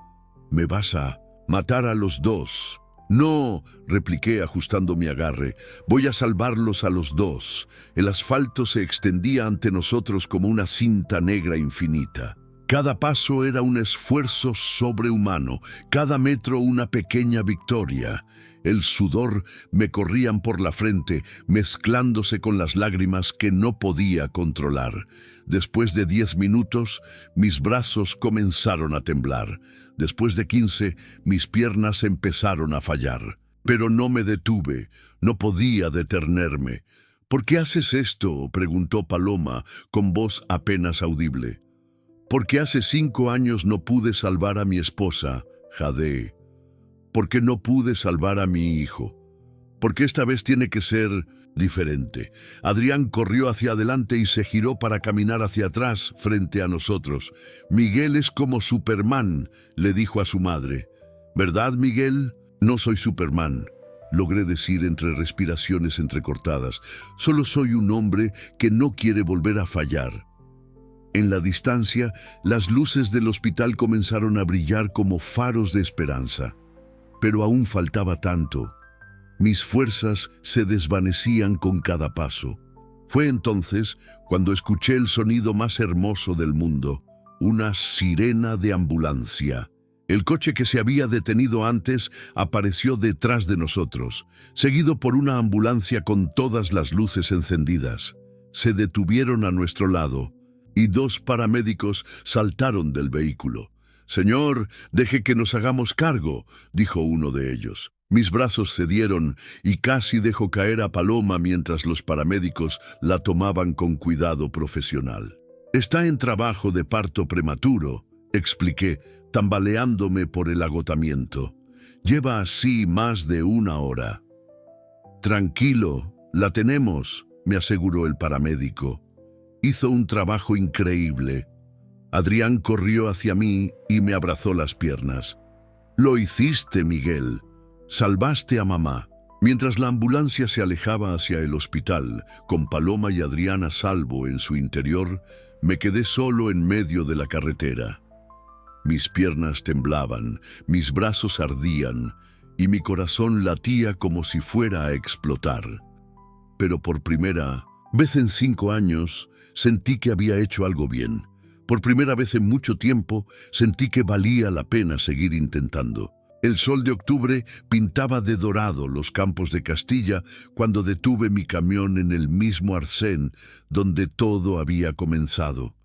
Me vas a matar a los dos». «No», repliqué ajustando mi agarre, «voy a salvarlos a los dos». El asfalto se extendía ante nosotros como una cinta negra infinita. Cada paso era un esfuerzo sobrehumano, cada metro una pequeña victoria. El sudor me corrían por la frente, mezclándose con las lágrimas que no podía controlar. Después de 10 minutos, mis brazos comenzaron a temblar. Después de 15, mis piernas empezaron a fallar. Pero no me detuve, no podía detenerme. «¿Por qué haces esto?», preguntó Paloma, con voz apenas audible. «Porque hace 5 años no pude salvar a mi esposa», jadeé. «Porque no pude salvar a mi hijo. Porque esta vez tiene que ser diferente». Adrián corrió hacia adelante y se giró para caminar hacia atrás frente a nosotros. «Miguel es como Superman», le dijo a su madre. «¿Verdad, Miguel?» «No soy Superman», logré decir entre respiraciones entrecortadas. «Solo soy un hombre que no quiere volver a fallar». En la distancia, las luces del hospital comenzaron a brillar como faros de esperanza. Pero aún faltaba tanto. Mis fuerzas se desvanecían con cada paso. Fue entonces cuando escuché el sonido más hermoso del mundo, una sirena de ambulancia. El coche que se había detenido antes apareció detrás de nosotros, seguido por una ambulancia con todas las luces encendidas. Se detuvieron a nuestro lado y 2 paramédicos saltaron del vehículo. «Señor, deje que nos hagamos cargo», dijo uno de ellos. Mis brazos cedieron y casi dejó caer a Paloma mientras los paramédicos la tomaban con cuidado profesional. «Está en trabajo de parto prematuro», expliqué, tambaleándome por el agotamiento. «Lleva así más de 1 hora». «Tranquilo, la tenemos», me aseguró el paramédico. Hizo un trabajo increíble. Adrián corrió hacia mí y me abrazó las piernas. «Lo hiciste, Miguel. Salvaste a mamá». Mientras la ambulancia se alejaba hacia el hospital, con Paloma y Adrián a salvo en su interior, me quedé solo en medio de la carretera. Mis piernas temblaban, mis brazos ardían y mi corazón latía como si fuera a explotar. Pero por primera vez en 5 años, sentí que había hecho algo bien. Por primera vez en mucho tiempo, sentí que valía la pena seguir intentando. El sol de octubre pintaba de dorado los campos de Castilla cuando detuve mi camión en el mismo arcén donde todo había comenzado.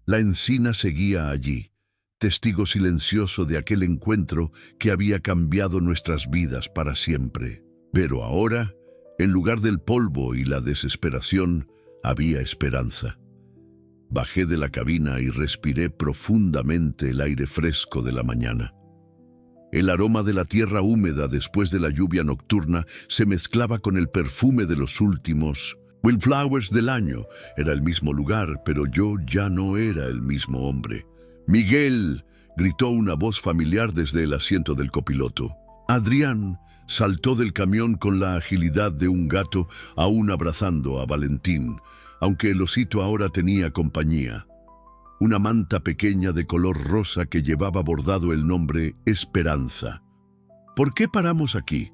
La encina seguía allí, testigo silencioso de aquel encuentro que había cambiado nuestras vidas para siempre. Pero ahora, en lugar del polvo y la desesperación, había esperanza. Bajé de la cabina y respiré profundamente el aire fresco de la mañana. El aroma de la tierra húmeda después de la lluvia nocturna se mezclaba con el perfume de los últimos wildflowers del año. Era el mismo lugar, pero yo ya no era el mismo hombre. «Miguel», gritó una voz familiar desde el asiento del copiloto. Adrián saltó del camión con la agilidad de un gato, aún abrazando a Valentín, aunque el osito ahora tenía compañía. Una manta pequeña de color rosa que llevaba bordado el nombre Esperanza. «¿Por qué paramos aquí?»,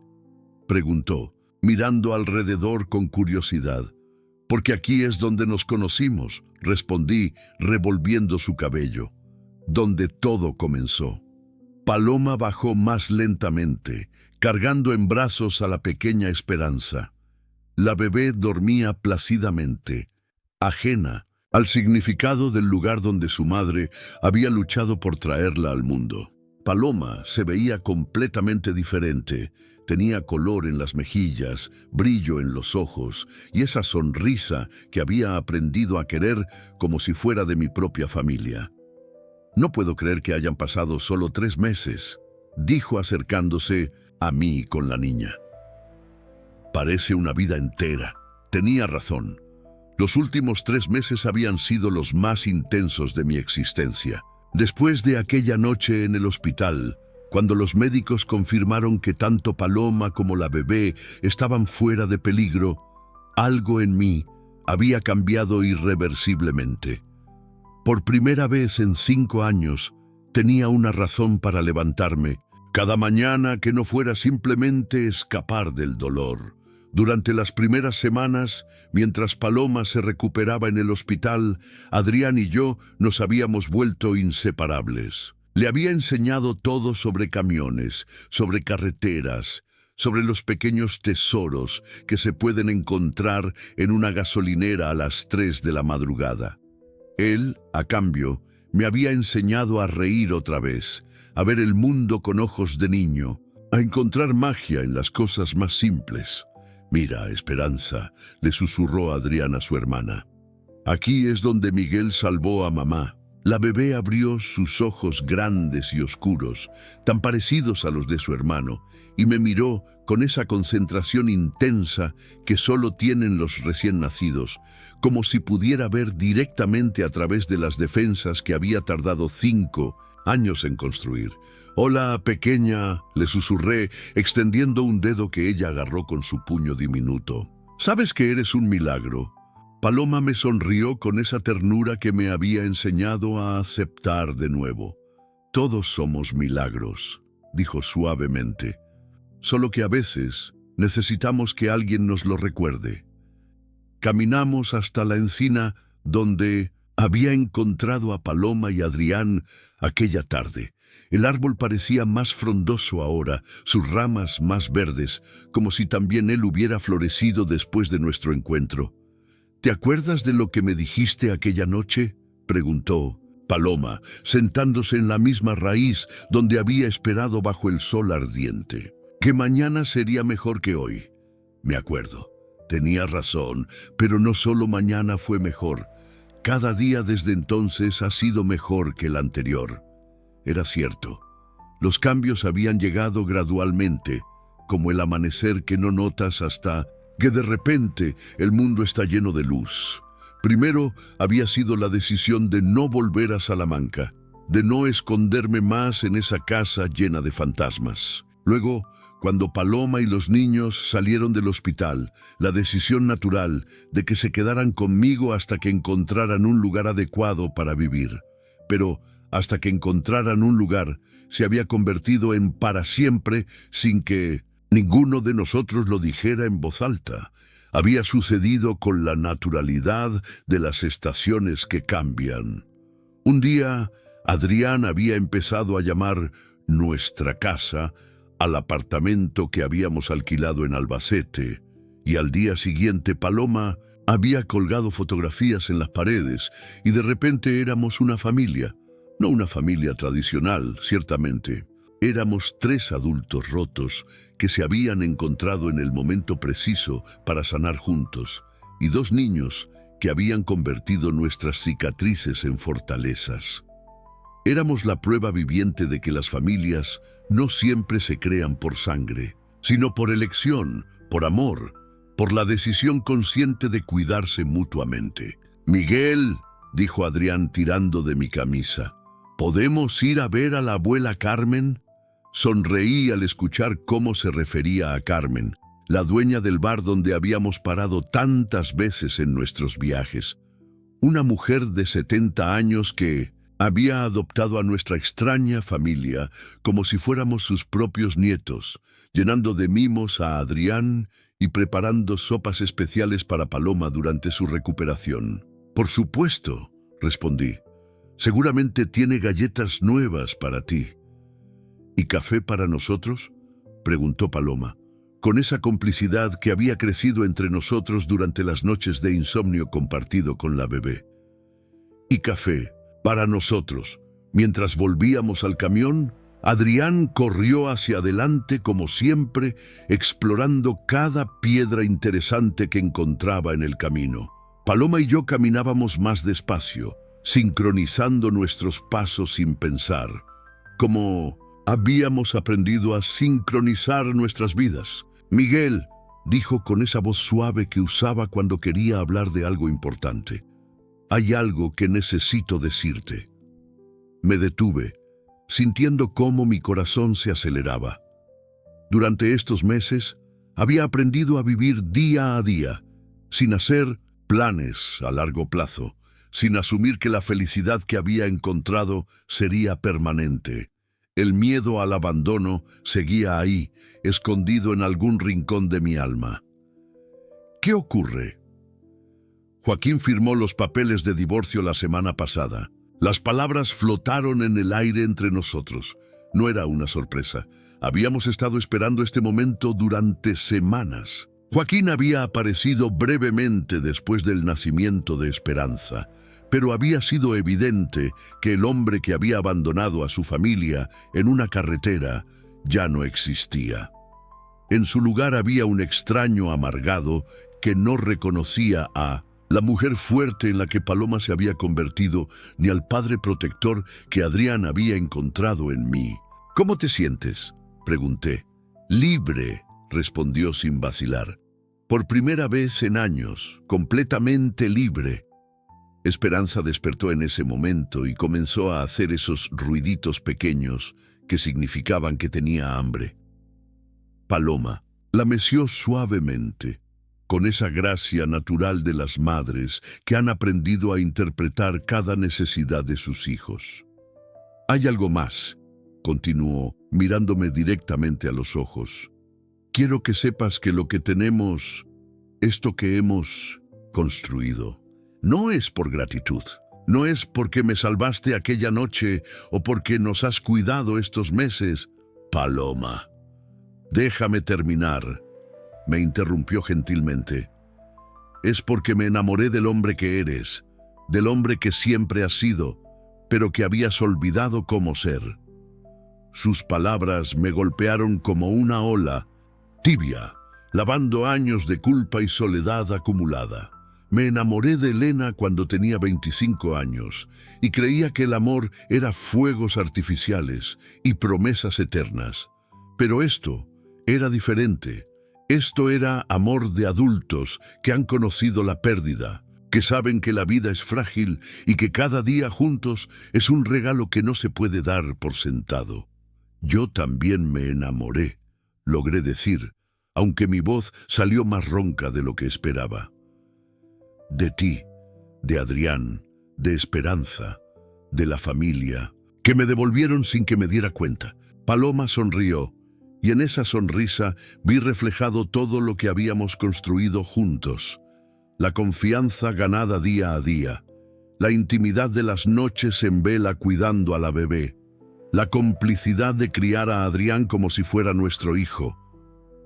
preguntó, mirando alrededor con curiosidad. «Porque aquí es donde nos conocimos», respondí, revolviendo su cabello. «Donde todo comenzó». Paloma bajó más lentamente, cargando en brazos a la pequeña Esperanza. La bebé dormía plácidamente, ajena al significado del lugar donde su madre había luchado por traerla al mundo. Paloma se veía completamente diferente. Tenía color en las mejillas, brillo en los ojos y esa sonrisa que había aprendido a querer como si fuera de mi propia familia. «No puedo creer que hayan pasado solo 3 meses», dijo acercándose a mí con la niña. Parece una vida entera. Tenía razón. Los últimos 3 meses habían sido los más intensos de mi existencia. Después de aquella noche en el hospital, cuando los médicos confirmaron que tanto Paloma como la bebé estaban fuera de peligro, algo en mí había cambiado irreversiblemente. Por primera vez en 5 años, tenía una razón para levantarme, cada mañana que no fuera simplemente escapar del dolor. Durante las primeras semanas, mientras Paloma se recuperaba en el hospital, Adrián y yo nos habíamos vuelto inseparables. Le había enseñado todo sobre camiones, sobre carreteras, sobre los pequeños tesoros que se pueden encontrar en una gasolinera a las 3 de la madrugada. Él, a cambio, me había enseñado a reír otra vez, a ver el mundo con ojos de niño, a encontrar magia en las cosas más simples. «Mira, Esperanza», le susurró Adrián a su hermana. «Aquí es donde Miguel salvó a mamá». La bebé abrió sus ojos grandes y oscuros, tan parecidos a los de su hermano, y me miró con esa concentración intensa que solo tienen los recién nacidos, como si pudiera ver directamente a través de las defensas que había tardado 5 años en construir. «Hola, pequeña», le susurré, extendiendo un dedo que ella agarró con su puño diminuto. «¿Sabes que eres un milagro?» Paloma me sonrió con esa ternura que me había enseñado a aceptar de nuevo. «Todos somos milagros», dijo suavemente. «Solo que a veces necesitamos que alguien nos lo recuerde». Caminamos hasta la encina donde había encontrado a Paloma y Adrián aquella tarde. El árbol parecía más frondoso ahora, sus ramas más verdes, como si también él hubiera florecido después de nuestro encuentro. «¿Te acuerdas de lo que me dijiste aquella noche?», preguntó Paloma, sentándose en la misma raíz donde había esperado bajo el sol ardiente. «Que mañana sería mejor que hoy». «Me acuerdo. Tenía razón, pero no solo mañana fue mejor. Cada día desde entonces ha sido mejor que el anterior». Era cierto. Los cambios habían llegado gradualmente, como el amanecer que no notas hasta que de repente el mundo está lleno de luz. Primero había sido la decisión de no volver a Salamanca, de no esconderme más en esa casa llena de fantasmas. Luego, cuando Paloma y los niños salieron del hospital, la decisión natural de que se quedaran conmigo hasta que encontraran un lugar adecuado para vivir. Pero hasta que encontraran un lugar, se había convertido en para siempre sin que ninguno de nosotros lo dijera en voz alta. Había sucedido con la naturalidad de las estaciones que cambian. Un día, Adrián había empezado a llamar nuestra casa al apartamento que habíamos alquilado en Albacete, y al día siguiente Paloma había colgado fotografías en las paredes, y de repente éramos una familia. No una familia tradicional, ciertamente. Éramos 3 adultos rotos que se habían encontrado en el momento preciso para sanar juntos, y 2 niños que habían convertido nuestras cicatrices en fortalezas. Éramos la prueba viviente de que las familias no siempre se crean por sangre, sino por elección, por amor, por la decisión consciente de cuidarse mutuamente. «Miguel», dijo Adrián tirando de mi camisa, «¿podemos ir a ver a la abuela Carmen?». Sonreí al escuchar cómo se refería a Carmen, la dueña del bar donde habíamos parado tantas veces en nuestros viajes. Una mujer de 70 años que había adoptado a nuestra extraña familia como si fuéramos sus propios nietos, llenando de mimos a Adrián y preparando sopas especiales para Paloma durante su recuperación. «Por supuesto», respondí. «Seguramente tiene galletas nuevas para ti». «¿Y café para nosotros?», preguntó Paloma, con esa complicidad que había crecido entre nosotros durante las noches de insomnio compartido con la bebé. «Y café para nosotros». Mientras volvíamos al camión, Adrián corrió hacia adelante como siempre, explorando cada piedra interesante que encontraba en el camino. Paloma y yo caminábamos más despacio, sincronizando nuestros pasos sin pensar, como habíamos aprendido a sincronizar nuestras vidas. «Miguel», dijo con esa voz suave que usaba cuando quería hablar de algo importante. Hay algo que necesito decirte. Me detuve, sintiendo cómo mi corazón se aceleraba. Durante estos meses, había aprendido a vivir día a día, sin hacer planes a largo plazo, sin asumir que la felicidad que había encontrado sería permanente. El miedo al abandono seguía ahí, escondido en algún rincón de mi alma. ¿Qué ocurre? Joaquín firmó los papeles de divorcio la semana pasada. Las palabras flotaron en el aire entre nosotros. No era una sorpresa. Habíamos estado esperando este momento durante semanas. Joaquín había aparecido brevemente después del nacimiento de Esperanza, pero había sido evidente que el hombre que había abandonado a su familia en una carretera ya no existía. En su lugar había un extraño amargado que no reconocía a la mujer fuerte en la que Paloma se había convertido, ni al padre protector que Adrián había encontrado en mí. ¿Cómo te sientes?, pregunté. Libre, respondió sin vacilar. Por primera vez en años, completamente libre. Esperanza despertó en ese momento y comenzó a hacer esos ruiditos pequeños que significaban que tenía hambre. Paloma la meció suavemente, con esa gracia natural de las madres que han aprendido a interpretar cada necesidad de sus hijos. Hay algo más, continuó, mirándome directamente a los ojos. Quiero que sepas que lo que tenemos, esto que hemos construido, no es por gratitud, no es porque me salvaste aquella noche o porque nos has cuidado estos meses. Paloma, déjame terminar, me interrumpió gentilmente. Es porque me enamoré del hombre que eres, del hombre que siempre has sido, pero que habías olvidado cómo ser. Sus palabras me golpearon como una ola, tibia, lavando años de culpa y soledad acumulada. Me enamoré de Elena cuando tenía 25 años y creía que el amor era fuegos artificiales y promesas eternas. Pero esto era diferente. Esto era amor de adultos que han conocido la pérdida, que saben que la vida es frágil y que cada día juntos es un regalo que no se puede dar por sentado. Yo también me enamoré, logré decir, aunque mi voz salió más ronca de lo que esperaba. De ti, de Adrián, de Esperanza, de la familia, que me devolvieron sin que me diera cuenta. Paloma sonrió, y en esa sonrisa vi reflejado todo lo que habíamos construido juntos. La confianza ganada día a día, la intimidad de las noches en vela cuidando a la bebé, la complicidad de criar a Adrián como si fuera nuestro hijo,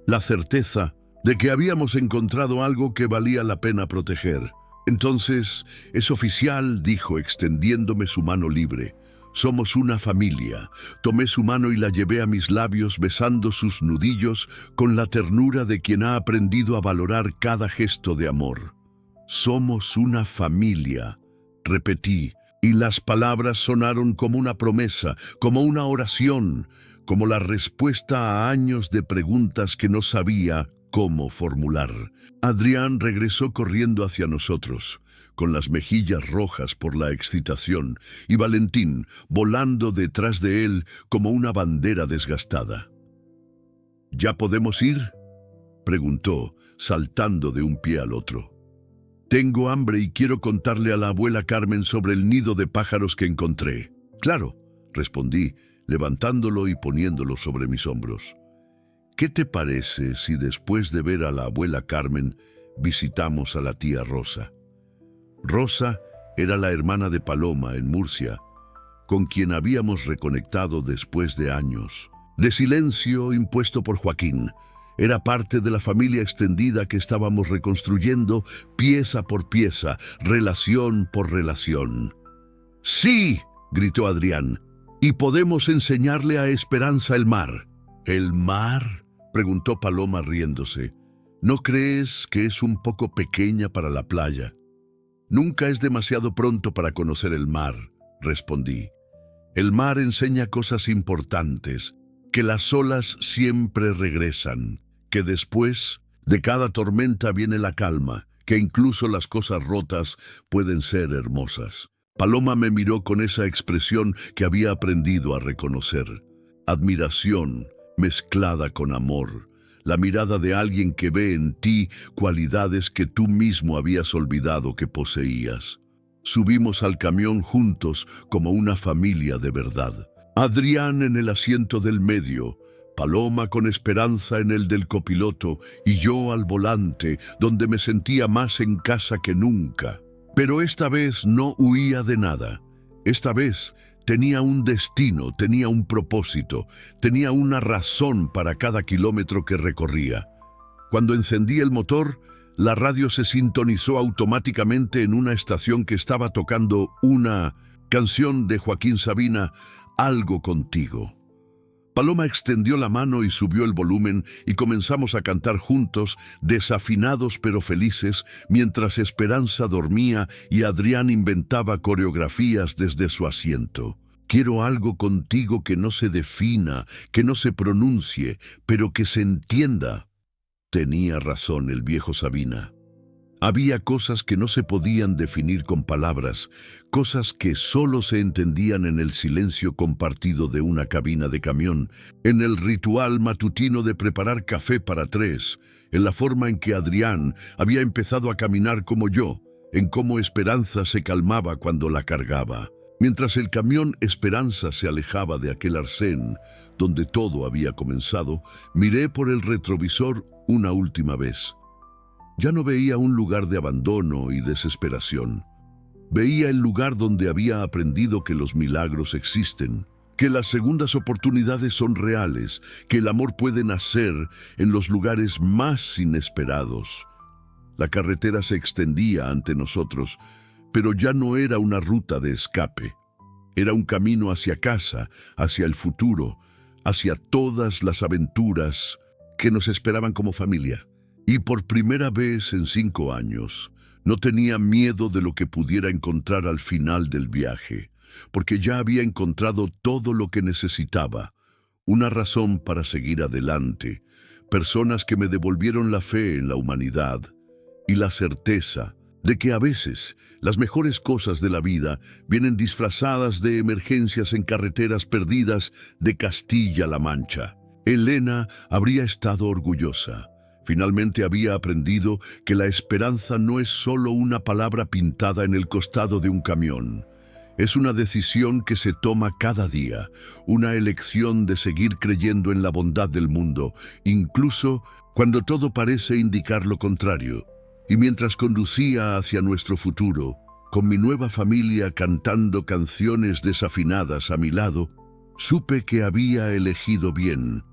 la certeza de que habíamos encontrado algo que valía la pena proteger. Entonces, es oficial, dijo extendiéndome su mano libre. Somos una familia. Tomé su mano y la llevé a mis labios besando sus nudillos con la ternura de quien ha aprendido a valorar cada gesto de amor. Somos una familia, repetí, y las palabras sonaron como una promesa, como una oración, como la respuesta a años de preguntas que no sabía cómo formular. Adrián regresó corriendo hacia nosotros, con las mejillas rojas por la excitación, y Valentín volando detrás de él como una bandera desgastada. ¿Ya podemos ir?, preguntó, saltando de un pie al otro. Tengo hambre y quiero contarle a la abuela Carmen sobre el nido de pájaros que encontré. Claro, respondí, levantándolo y poniéndolo sobre mis hombros. ¿Qué te parece si después de ver a la abuela Carmen visitamos a la tía Rosa? Rosa era la hermana de Paloma en Murcia, con quien habíamos reconectado después de años de silencio impuesto por Joaquín. Era parte de la familia extendida que estábamos reconstruyendo pieza por pieza, relación por relación. ¡Sí!, gritó Adrián, y podemos enseñarle a Esperanza el mar. ¿El mar?, preguntó Paloma riéndose. ¿No crees que es un poco pequeña para la playa? Nunca es demasiado pronto para conocer el mar, respondí. El mar enseña cosas importantes, que las olas siempre regresan, que después De cada tormenta viene la calma, que incluso las cosas rotas pueden ser hermosas. Paloma me miró con esa expresión que había aprendido a reconocer. Admiración mezclada con amor. La mirada de alguien que ve en ti cualidades que tú mismo habías olvidado que poseías. Subimos al camión juntos como una familia de verdad. Adrián en el asiento del medio, Paloma con Esperanza en el del copiloto y yo al volante, donde me sentía más en casa que nunca. Pero esta vez no huía de nada. Esta vez tenía un destino, tenía un propósito, tenía una razón para cada kilómetro que recorría. Cuando encendí el motor, la radio se sintonizó automáticamente en una estación que estaba tocando una canción de Joaquín Sabina, Algo contigo. Paloma extendió la mano y subió el volumen y comenzamos a cantar juntos, desafinados pero felices, mientras Esperanza dormía y Adrián inventaba coreografías desde su asiento. Quiero algo contigo que no se defina, que no se pronuncie, pero que se entienda. Tenía razón el viejo Sabina. Había cosas que no se podían definir con palabras, cosas que solo se entendían en el silencio compartido de una cabina de camión, en el ritual matutino de preparar café para tres, en la forma en que Adrián había empezado a caminar como yo, en cómo Esperanza se calmaba cuando la cargaba. Mientras el camión Esperanza se alejaba de aquel arcén, donde todo había comenzado, miré por el retrovisor una última vez. Ya no veía un lugar de abandono y desesperación. Veía el lugar donde había aprendido que los milagros existen, que las segundas oportunidades son reales, que el amor puede nacer en los lugares más inesperados. La carretera se extendía ante nosotros, pero ya no era una ruta de escape. Era un camino hacia casa, hacia el futuro, hacia todas las aventuras que nos esperaban como familia. Y por primera vez en 5 años, no tenía miedo de lo que pudiera encontrar al final del viaje, porque ya había encontrado todo lo que necesitaba, una razón para seguir adelante, personas que me devolvieron la fe en la humanidad y la certeza de que a veces las mejores cosas de la vida vienen disfrazadas de emergencias en carreteras perdidas de Castilla-La Mancha. Elena habría estado orgullosa. Finalmente había aprendido que la esperanza no es solo una palabra pintada en el costado de un camión. Es una decisión que se toma cada día, una elección de seguir creyendo en la bondad del mundo, incluso cuando todo parece indicar lo contrario. Y mientras conducía hacia nuestro futuro, con mi nueva familia cantando canciones desafinadas a mi lado, supe que había elegido bien.